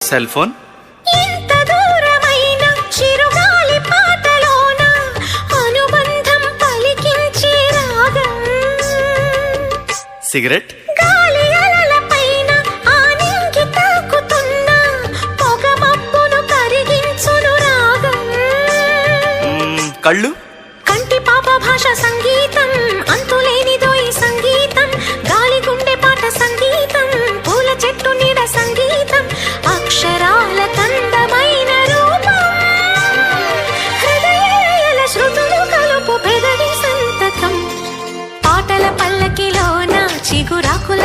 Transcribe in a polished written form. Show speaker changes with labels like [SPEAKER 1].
[SPEAKER 1] Cell phone.
[SPEAKER 2] ఎంత దూరమైన చిరుగాలి పాటలోన అనుబంధం పలికించే రాగం.
[SPEAKER 1] సిగరెట్.
[SPEAKER 2] గాలి అలలపైన ఆనింగి తాకుతున్న పొగ మబ్బును కరిగించును రాగం.
[SPEAKER 1] కళ్ళు.
[SPEAKER 2] కంటి పాప భాష సంగీతం, అంతులేనిదో ఈ సంగీతం. గాలి గుండె పాట సంగీతం, పూల చెట్టు నీడ సంగీతం. అక్షరాల కందమైన రూపం, హృదయాల శృతులు కలుపు పెదవి సంతకం. పాటల పల్లకిలోన చిగురాకుల